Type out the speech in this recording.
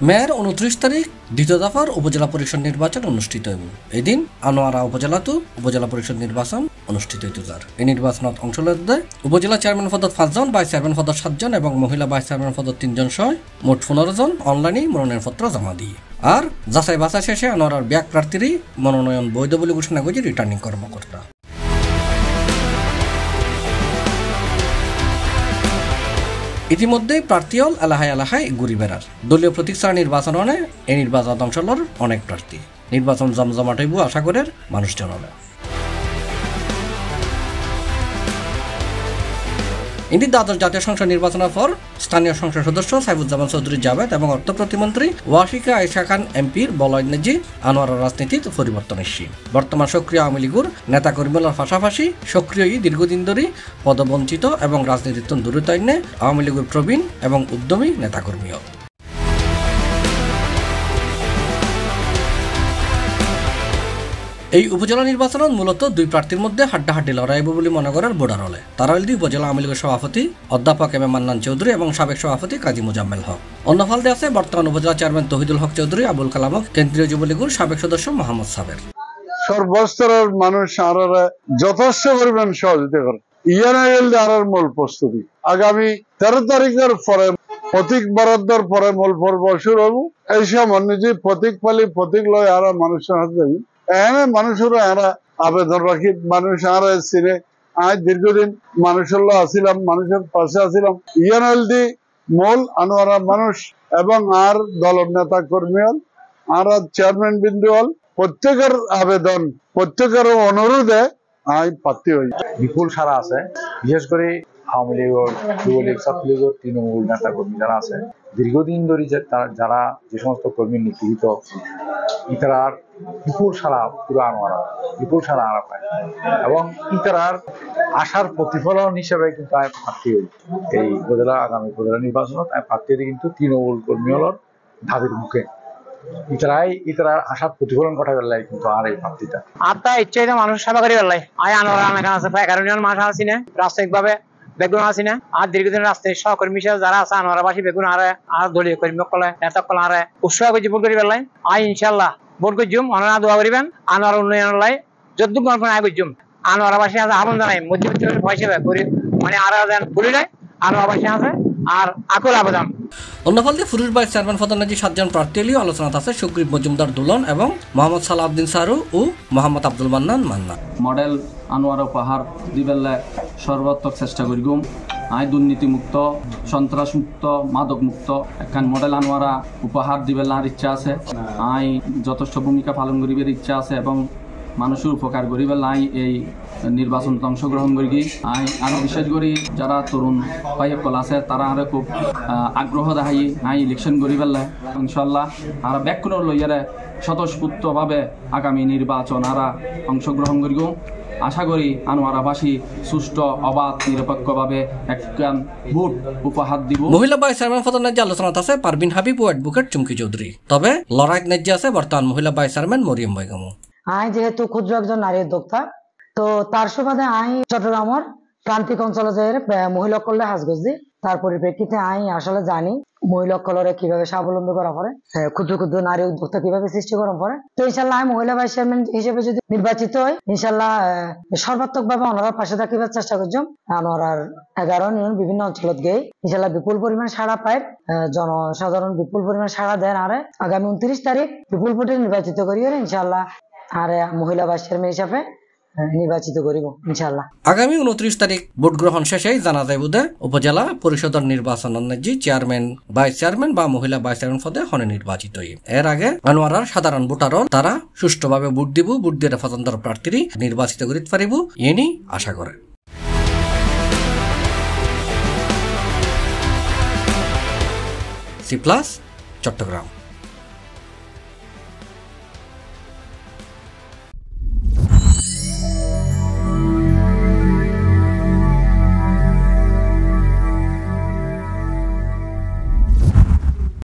মেয়ের 29 তারিখ দ্বিতীয় দফার উপজেলা পরিষদ নির্বাচন অনুষ্ঠিত হইব। এদিন আনোয়ারা উপজেলাতো উপজেলা পরিষদ নির্বাচন অনুষ্ঠিত হইত। এই নির্বাচনত অংশ লইতে উপজেলা চেয়ারম্যান পদত 5 জন, ভাইস চেয়ারম্যান পদত 7 জন এবং মহিলা ভাইস চেয়ারম্যান পদত 3 জন সহ মোট 15 জন অনলাইনে মনোনয়নপত্র জমা দিয়ে আর যাচাই বাছাই শেষে আনোয়ারার ব্যাক প্রার্থীরই মনোনয়ন বৈধ বলে ঘোষণা করেছে রিটার্নিং কর্মকর্তা। ইতিমধ্যেই প্রার্থীল এলাহায় এলাহায় ঘুরি বেড়ার দলীয় প্রতীক ছাড়া নির্বাচন হলে এই নির্বাচন অংশ লর অনেক প্রার্থী নির্বাচন জমজমাট হইব আশা করে মানুষজন হলে। ইন্দি দ্বাদশ জাতীয় সংসদ নির্বাচনের পর স্থানীয় সংসদ সদস্য সাইফুজ্জামান চৌধুরী জাভেদ এবং অর্থ প্রতিমন্ত্রী ওয়াশিকা আয়েশা খান এমপির বলয়নেজি আনোয়ারার রাজনীতিত পরিবর্তন এসেছে। বর্তমান সক্রিয় আওয়ামী লীগের নেতাকর্মীর পাশাপাশি সক্রিয় দীর্ঘদিন ধরে পদবঞ্চিত এবং রাজনীতির দূরত্বন্য আওয়ামী লীগের প্রবীণ এবং উদ্যমী নেতাকর্মীও। এই উপজেলা নির্বাচনত মূলত দুই প্রার্থীর মধ্যে হাড্ডাহাড্ডি লড়াই হবে বলে মনে করার বোর্ডার হলে তারাইলদি উপজেলা আওয়ামী লীগের সভাপতি অধ্যাপক এম এ মান্নান চৌধুরী এবং সাবেক সভাপতি কাজী মুজাম্মেল হক। অন্য ফালতে আছে বর্তমান উপজেলা চেয়ারম্যান তহিদুল হক চৌধুরী, আবুল কালাম হক, কেন্দ্রীয় যুবলীগের সাবেক সদস্য মোহাম্মদ সাবের। সর্বস্তরের মানুষ আর যথেষ্ট পরিমাণ সহযোগিতা করে ইয়ার মূল প্রস্তুতি আগামী 13 তারিখের পরে প্রতীক বরাদ্দর পরে মূল পর্ব শুরু হবো। এই সময় নিজে প্রতীক পালি প্রতীক লয় আর মানুষের হাতে যাবি এনে মানুষেরও এরা আবেদন রাখি মানুষ আর চিনে আজ দীর্ঘদিন মানুষের আসিলাম মানুষের পাশে আসিলাম ইয়ানদি মূল আনোয়ারা মানুষ এবং আর দলের নেতা কর্মী হল আর চেয়ারম্যান বিন্দু হল প্রত্যেকের আবেদন প্রত্যেকের অনুরোধে আই প্রার্থী হই। বিপুল সারা আছে বিশেষ করে আওয়ামী লীগের যুবলীগ ছাত্রলীগের তৃণমূল নেতা কর্মী যারা আছে দীর্ঘদিন ধরে যারা যে সমস্ত কর্মী নিপীড়িত ইতারার বিপুল সারা পুরো আনোয়ারা বিপুল সারা আনা পায় এবং ইতারার আশার প্রতিফলন হিসেবে কিন্তু আমি প্রার্থী হই। এই উপজেলা আগামী উপজেলা নির্বাচনত আমি প্রার্থী হই কিন্তু তৃণমূল কর্মী হল ধাবির মুখে ইতারার আশার প্রতিফলন ঘটা বেলায় কিন্তু আর এই প্রার্থীটা আত্মা ইচ্ছে মানুষ সেবা করি বেলায় আয় আনোয়ারা এখানে আছে প্রায় 11 জন মানুষ আছে না রাজনৈতিক ভাবে বেগুন আছে না আর দীর্ঘদিন রাস্তায় সহকর্মী হিসেবে যারা আছে আনোয়ারাবাসী বেগুন আর দলীয় কর্মী কলে নেতা কলে আর উৎসাহ করছি ভোট করি বেলায় আয় ইনশাল্লাহ ভোট করছুম অনারা দোয়া করিবেন আনোয়ার উন্নয়ন লাই যদ্দুক গল্পনা আয় করছুম আনোয়ারাবাসী আছে আহ্বান জানাই মধ্যবিত্ত পয়সা করি মানে আর বলি নাই আনোয়ারাবাসী আছে আর আকল আবেদন। অন্য ফলতে ফুরুষ ভাইস চেয়ারম্যান পদে 7 জন প্রার্থী হলেও আলোচনাত আছে সুগ্রীব মজুমদার দুলন এবং মোহাম্মদ সালাউদ্দিন সারু ও মোহাম্মদ আব্দুল মান্নান মান্না। মডেল আনোয়ারা উপহার দিবেলে সর্বাত্মক চেষ্টা করিগুম আয় দুর্নীতিমুক্ত সন্ত্রাসমুক্ত মাদকমুক্ত একখান মডেল আনোয়ারা উপহার দিবেলে আর ইচ্ছা আছে আয় যথেষ্ট ভূমিকা পালন করিবার ইচ্ছা আছে এবং মানুষের উপকার করিবে লাই এই নির্বাচন অংশগ্রহণ করি আই আরো বিশেষ করে যারা তরুণ ভাইসকল আছে তারা আরো খুব আগ্রহ দেখাই আই ইলেকশন করি পেলে ইনশাল্লাহ আর ব্যাকুণর লইয়ারে স্বতঃস্ফূর্তভাবে আগামী নির্বাচন আর অংশগ্রহণ করিব। আশা করি আনোয়ারাবাসী সুষ্ঠু অবাধ নিরপেক্ষভাবে একখান ভোট উপহার দিব। মহিলা ভাইস চেয়ারম্যান পদের ন্যায্য আলোচনাত আছে পারভিন হাবিব ও অ্যাডভোকেট চুমকি চৌধুরী, তবে লড়াইত ন্যায্য আছে বর্তমান মহিলা ভাইস চেয়ারম্যান মরিয়ম বেগম। আই যেহেতু ক্ষুদ্র একজন নারী উদ্যোক্তা তো তার সুবাদে আই চট্টগ্রামের প্রান্তিক অঞ্চলে যে মহিলা করলে হাজগজি তার পরিপ্রেক্ষিতে আই আসলে জানি মহিলা কলরে কিভাবে স্বাবলম্বী করা পড়ে ক্ষুদ্র ক্ষুদ্র নারী উদ্যোক্তা কিভাবে সৃষ্টি করা পড়ে। তো ইনশাল্লাহ আমি মহিলা ভাইস চেয়ারম্যান হিসেবে যদি নির্বাচিত হই ইনশাল্লাহ সর্বাত্মক ভাবে ওনার পাশে থাকিবার চেষ্টা করছি। ওনার 11 ইউনিয়ন বিভিন্ন অঞ্চলত গিয়ে ইনশাল্লাহ বিপুল পরিমাণ সাড়া পায় জনসাধারণ বিপুল পরিমাণ সাড়া দেন আর আগামী 29 তারিখ বিপুল ভোটে নির্বাচিত করি ইনশাল্লাহ আর মহিলা ভাইস চেয়ারম্যান হিসাবে নির্বাচিত করিব ইনশাআল্লাহ। আগামী 29 তারিখ ভোট গ্রহণ শেষে জানা যাইবে উপজেলা পরিষদের নির্বাচন অনুযায়ী চেয়ারম্যান ভাইস চেয়ারম্যান বা মহিলা ভাইস চেয়ারম্যান পদে হনে নির্বাচিত হই। এর আগে আনোয়ারার সাধারণ ভোটাররা তারা সুষ্ঠুভাবে ভোট দিব, ভোট দিয়ে পছন্দের প্রার্থী নির্বাচিত করিতে পারিব এনি আশা করে। C plus Chittagong.